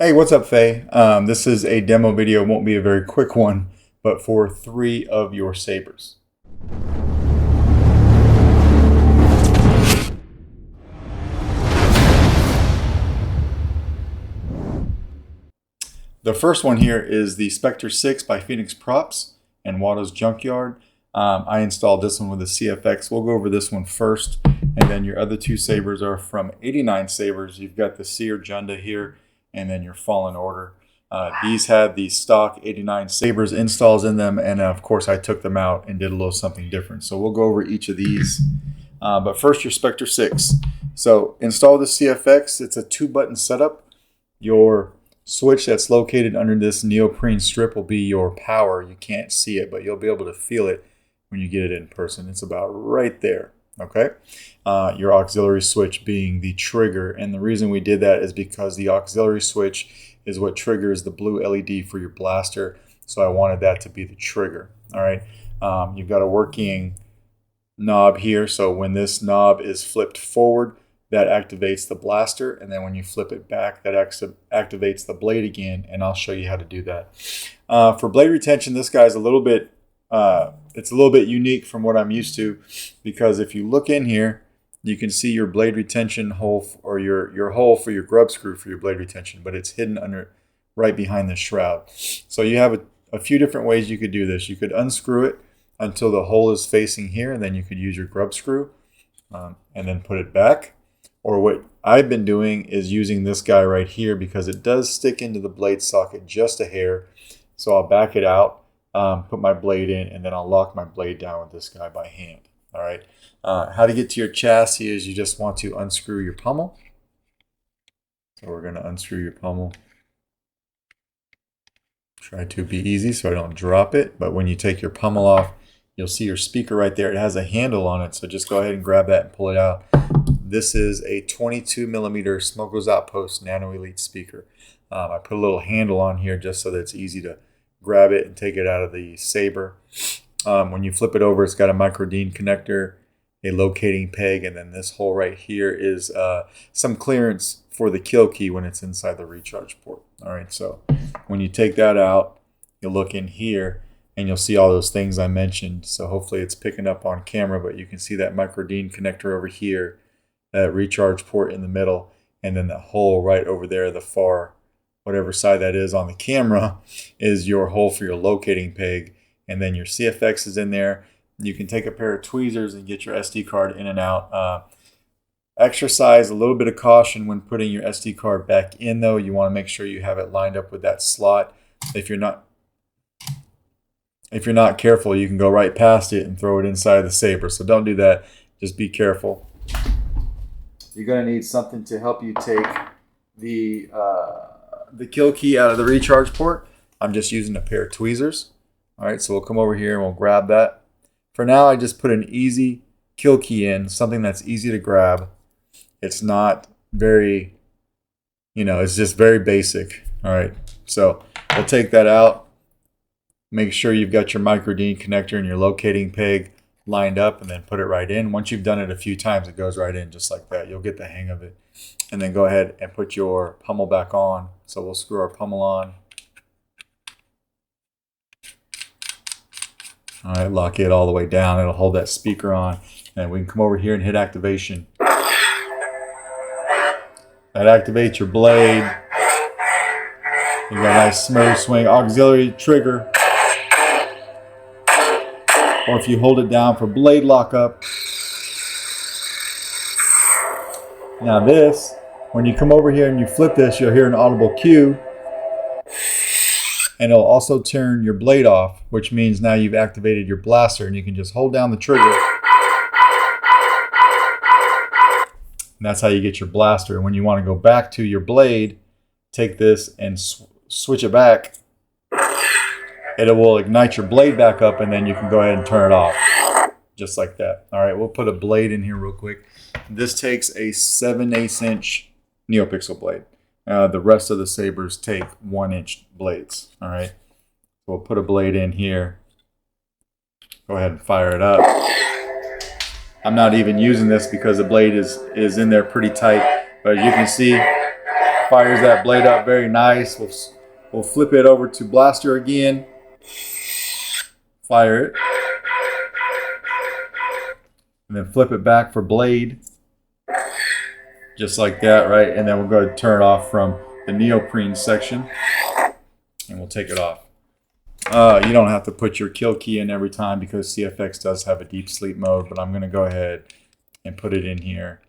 Hey, what's up, Faye? This is a demo video. It won't be a very quick one, but for 3 of your sabers. The first one here is the Spectre 6 by Phoenix Props and Watto's Junkyard. I installed this one with the CFX. We'll go over this one first, and then your other 2 sabers are from 89 Sabers. You've got the Cere Junda here, and then your Fallen Order. These had the stock 89 Sabers installs in them, and of course I took them out and did a little something different. So we'll go over each of these. But first, your Spectre 6. So install the CFX. It's a 2-button setup. Your switch that's located under this neoprene strip will be your power. You can't see it, but you'll be able to feel it when you get it in person. It's about right there. Okay, your auxiliary switch being the trigger, and the reason we did that is because the auxiliary switch is what triggers the blue LED for your blaster, so I wanted that to be the trigger. All right, you've got a working knob here, so when this knob is flipped forward, that activates the blaster, and then when you flip it back, that activates the blade again, and I'll show you how to do that. For blade retention, this guy's a little bit it's a little bit unique from what I'm used to, because if you look in here, you can see your blade retention hole, or your hole for your grub screw for your blade retention, but it's hidden under right behind the shroud. So you have a few different ways you could do this. You could unscrew it until the hole is facing here, and then you could use your grub screw and then put it back. Or what I've been doing is using this guy right here, because it does stick into the blade socket just a hair. So I'll back it out, put my blade in, and then I'll lock my blade down with this guy by hand. All right. How to get to your chassis is you just want to unscrew your pommel. So we're going to unscrew your pommel. Try to be easy so I don't drop it. But when you take your pommel off, you'll see your speaker right there. It has a handle on it, so just go ahead and grab that and pull it out. This is a 22mm Smuggler's Outpost Nano Elite speaker. I put a little handle on here just so that it's easy to grab it and take it out of the saber. When you flip it over, it's got a micro DIN connector, a locating peg, and then this hole right here is some clearance for the kill key when it's inside the recharge port. All right, so when you take that out, you'll look in here and you'll see all those things I mentioned. So hopefully it's picking up on camera, but you can see that micro DIN connector over here, that recharge port in the middle, and then the hole right over there, the far, whatever side that is on the camera, is your hole for your locating peg. And then your CFX is in there. You can take a pair of tweezers and get your SD card in and out. Exercise a little bit of caution when putting your SD card back in, though. You want to make sure you have it lined up with that slot. If you're not careful, you can go right past it and throw it inside the saber. So don't do that. Just be careful. You're going to need something to help you take the kill key out of the recharge port. I'm just using a pair of tweezers. All right, so we'll come over here and we'll grab that. For now, I just put an easy kill key in, something that's easy to grab. It's not very, it's just very basic. All right, so we'll take that out. Make sure you've got your micro DIN connector and your locating peg lined up, and then put it right in. Once you've done it a few times, it goes right in just like that. You'll get the hang of it. And then go ahead and put your pommel back on. So we'll screw our pommel on. All right, lock it all the way down. It'll hold that speaker on. And we can come over here and hit activation. That activates your blade. You got a nice smooth swing. Auxiliary trigger. Or if you hold it down for blade lockup. Now this, when you come over here and you flip this, you'll hear an audible cue. And it'll also turn your blade off, which means now you've activated your blaster, and you can just hold down the trigger. And that's how you get your blaster. And when you want to go back to your blade, take this and switch it back. It will ignite your blade back up, and then you can go ahead and turn it off. Just like that. All right, we'll put a blade in here real quick. This takes a 7/8 inch Neopixel blade. The rest of the sabers take 1-inch blades. All right, we'll put a blade in here. Go ahead and fire it up. I'm not even using this because the blade is in there pretty tight, but you can see Fires that blade up very nice. We'll flip it over to blaster again. Fire it. And then flip it back for blade. Just like that, right? And then we'll go ahead and turn it off from the neoprene section. And we'll take it off. You don't have to put your kill key in every time because CFX does have a deep sleep mode, but I'm going to go ahead and put it in here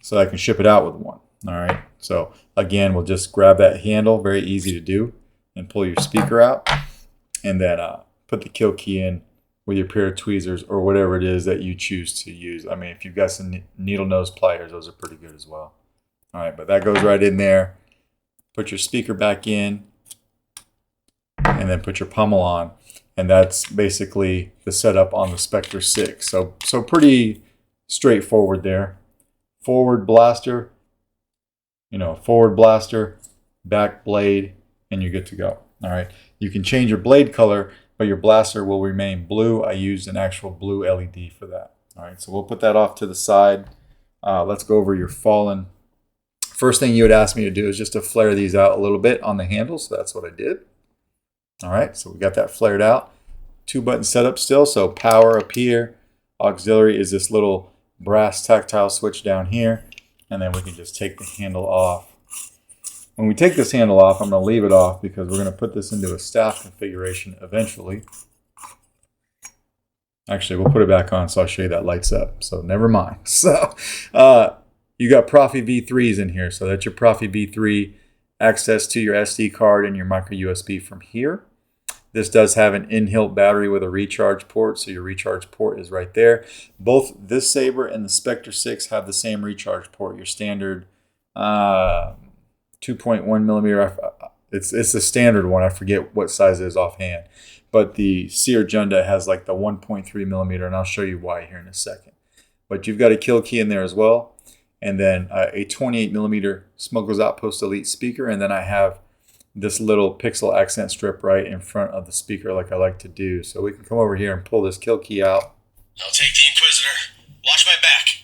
so I can ship it out with one. All right. So again, we'll just grab that handle, very easy to do, and pull your speaker out, and then put the kill key in with your pair of tweezers or whatever it is that you choose to use. I mean, if you've got some needle nose pliers, those are pretty good as well. All right, but that goes right in there. Put your speaker back in, and then put your pommel on, and that's basically the setup on the Spectre 6. So pretty straightforward there. Forward blaster, forward blaster, back blade, and you're good to go. All right. You can change your blade color, but your blaster will remain blue. I used an actual blue LED for that. All right. So we'll put that off to the side. Let's go over your fallen. First thing you would ask me to do is just to flare these out a little bit on the handle. So that's what I did. All right. So we got that flared out. 2-button setup still. So power up here. Auxiliary is this little brass tactile switch down here. And then we can just take the handle off. When we take this handle off, I'm going to leave it off because we're going to put this into a staff configuration eventually. Actually, we'll put it back on so I'll show you that lights up. So never mind. So you got Proffie V3s in here. So that's your Proffie V3, access to your SD card and your micro USB from here. This does have an in-hilt battery with a recharge port, so your recharge port is right there. Both this Saber and the Spectre 6 have the same recharge port, your standard 2.1 millimeter. It's the standard one. I forget what size it is offhand. But the Cere Junda has like the 1.3 millimeter, and I'll show you why here in a second. But you've got a kill key in there as well. And then a 28 millimeter Smuggler's Outpost Elite speaker. And then I have this little pixel accent strip right in front of the speaker like I like to do. So we can come over here and pull this kill key out. I'll take the Inquisitor. Watch my back.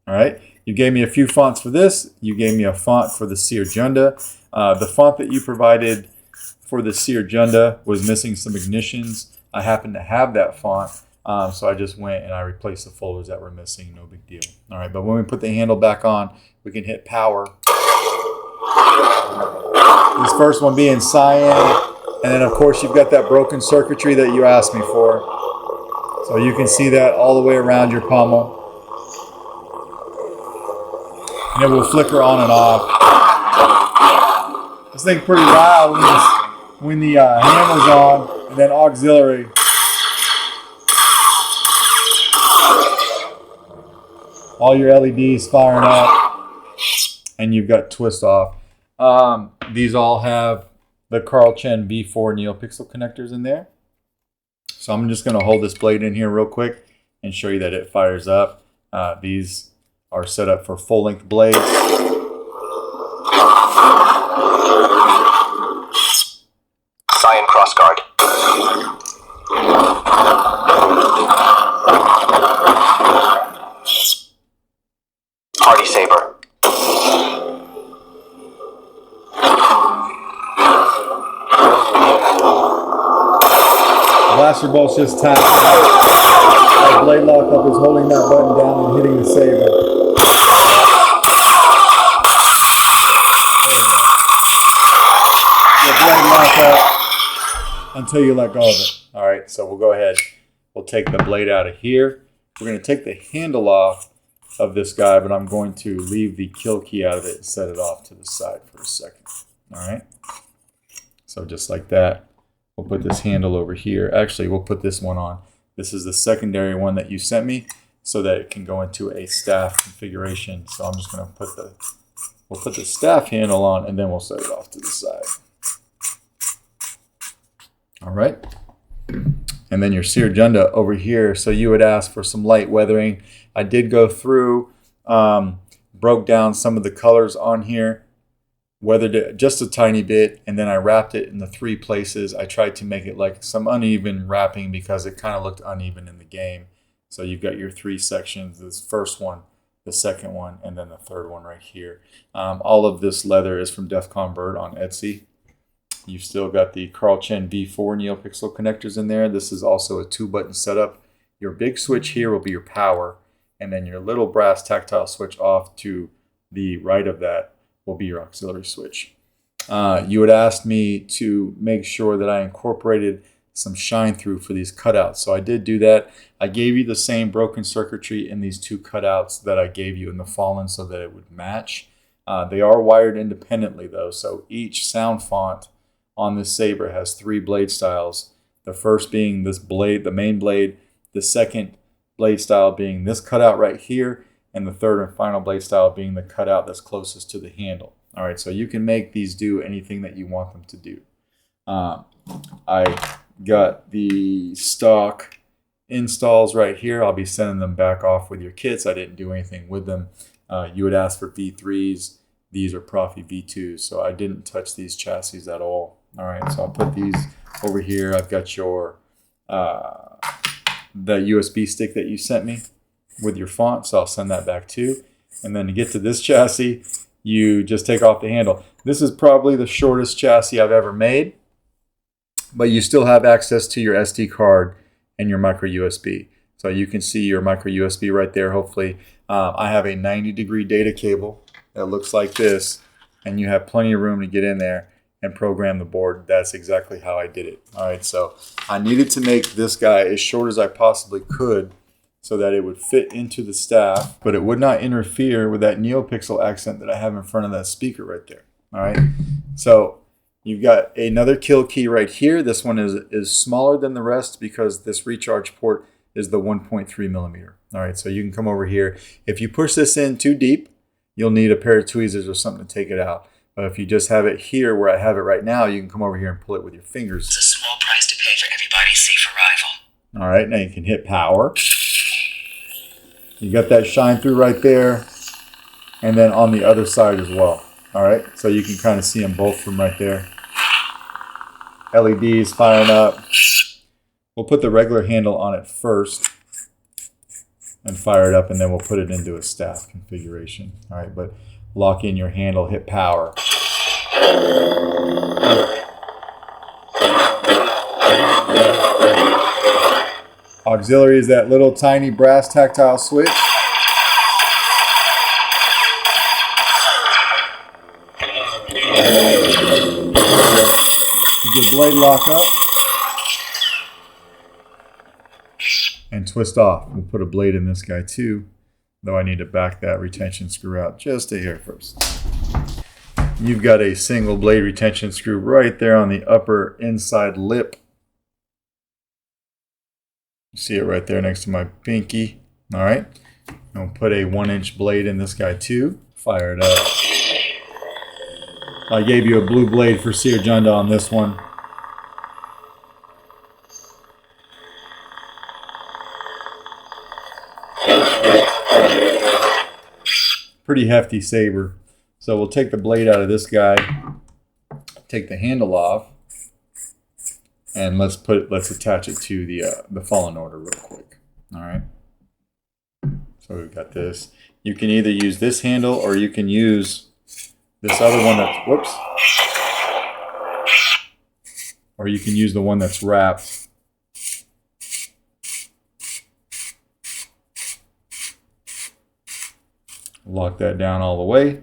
All right. You gave me a few fonts for this. You gave me a font for the Cere Junda. The font that you provided for the Cere Junda was missing some ignitions. I happen to have that font. So I just went and I replaced the folders that were missing. No big deal. All right. But when we put the handle back on, we can hit power. This first one being cyan, and then of course you've got that broken circuitry that you asked me for. So you can see that all the way around your pommel. And it will flicker on and off. This thing's pretty loud when the handle's on, and then auxiliary. All your LEDs firing up, and you've got twist off. These all have the Carl Chen V4 Neopixel connectors in there. So I'm just going to hold this blade in here real quick and show you that it fires up. These are set up for full-length blades. Cyan crossguard. Hardy Saber. Blaster bolt's just tapped. Our blade lockup is holding that button down and hitting the saber. The blade lock up until you let go of it. All right, so we'll go ahead. We'll take the blade out of here. We're going to take the handle off of this guy, but I'm going to leave the kill key out of it and set it off to the side for a second. All right. So just like that. We'll put this handle over here. Actually, we'll put this one on. This is the secondary one that you sent me so that it can go into a staff configuration. So I'm just going to we'll put the staff handle on, and then we'll set it off to the side. All right. And then your Cere Junda over here. So you would ask for some light weathering. I did go through, broke down some of the colors on here. Weathered it just a tiny bit, and then I wrapped it in the 3 places. I tried to make it like some uneven wrapping because it kind of looked uneven in the game. So you've got your 3 sections. This first one, the second one, and then the third one right here. All of this leather is from Defcon Bird on Etsy. You've still got the Carl Chen V4 Neopixel connectors in there. This is also a 2-button setup. Your big switch here will be your power, and then your little brass tactile switch off to the right of that will be your auxiliary switch. You had asked me to make sure that I incorporated some shine through for these cutouts. So I did do that. I gave you the same broken circuitry in these 2 cutouts that I gave you in the Fallen so that it would match. They are wired independently though, so each sound font on this saber has 3 blade styles. The first being this blade, the main blade, the second blade style being this cutout right here, and the third and final blade style being the cutout that's closest to the handle. All right, so you can make these do anything that you want them to do. I got the stock installs right here. I'll be sending them back off with your kits. I didn't do anything with them. You would ask for V3s. These are Proffie V2s, so I didn't touch these chassis at all. All right, so I'll put these over here. I've got your the USB stick that you sent me with your font, so I'll send that back too. And then to get to this chassis, you just take off the handle. This is probably the shortest chassis I've ever made, but you still have access to your SD card and your micro USB. So you can see your micro USB right there, hopefully. I have a 90-degree data cable that looks like this, and you have plenty of room to get in there and program the board. That's exactly how I did it. All right, so I needed to make this guy as short as I possibly could so that it would fit into the staff, but it would not interfere with that Neopixel accent that I have in front of that speaker right there. All right, so you've got another kill key right here. This one is smaller than the rest because this recharge port is the 1.3 millimeter. All right, so you can come over here. If you push this in too deep, you'll need a pair of tweezers or something to take it out. But if you just have it here where I have it right now, you can come over here and pull it with your fingers. It's a small price to pay for everybody's safe arrival. All right, now you can hit power. You got that shine through right there, and then on the other side as well. All right, so you can kind of see them both from right there. LEDs firing up. We'll put the regular handle on it first and fire it up, and then we'll put it into a staff configuration. All right, but lock in your handle, hit power. Auxiliary is that little tiny brass tactile switch. Get blade lock up and twist off. We'll put a blade in this guy too, though I need to back that retention screw out just a hair first. You've got a single blade retention screw right there on the upper inside lip. You see it right there next to my pinky. All right, I'll put a 1-inch blade in this guy too. Fire it up. I gave you a blue blade for Cere Junda on this one. Pretty hefty saber. So we'll take the blade out of this guy, take the handle off, and let's attach it to the Fallen Order real quick. All right. So we've got this. You can either use this handle or you can use this other one that's, whoops. Or you can use the one that's wrapped. Lock that down all the way.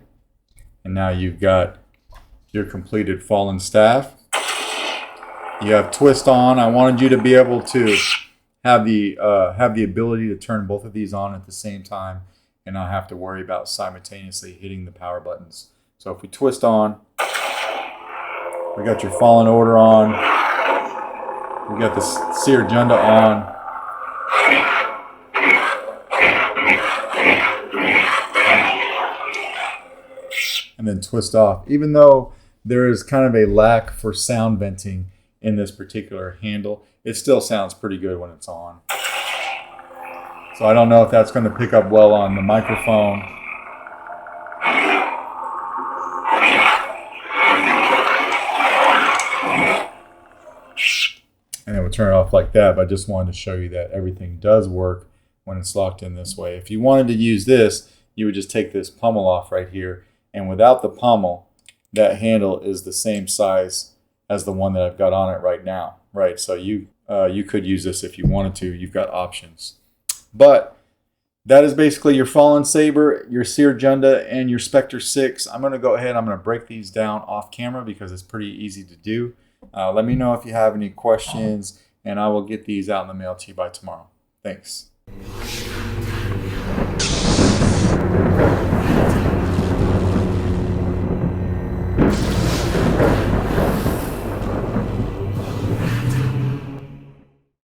And now you've got your completed Fallen staff. You have twist on. I wanted you to be able to have the ability to turn both of these on at the same time and not have to worry about simultaneously hitting the power buttons. So if we twist on, we got your Fallen Order on. We got the Cere Junda on. And then twist off. Even though there is kind of a lack for sound venting in this particular handle, it still sounds pretty good when it's on. So I don't know if that's going to pick up well on the microphone. And then we'll turn it off like that, but I just wanted to show you that everything does work when it's locked in this way. If you wanted to use this, you would just take this pommel off right here. And without the pommel, that handle is the same size as the one that I've got on it right now, right? So you could use this if you wanted to. You've got options. But that is basically your Fallen Saber, your Cere Junda, and your Spectre 6. I'm going to go ahead. I'm going to break these down off camera because it's pretty easy to do. Let me know if you have any questions, and I will get these out in the mail to you by tomorrow. Thanks.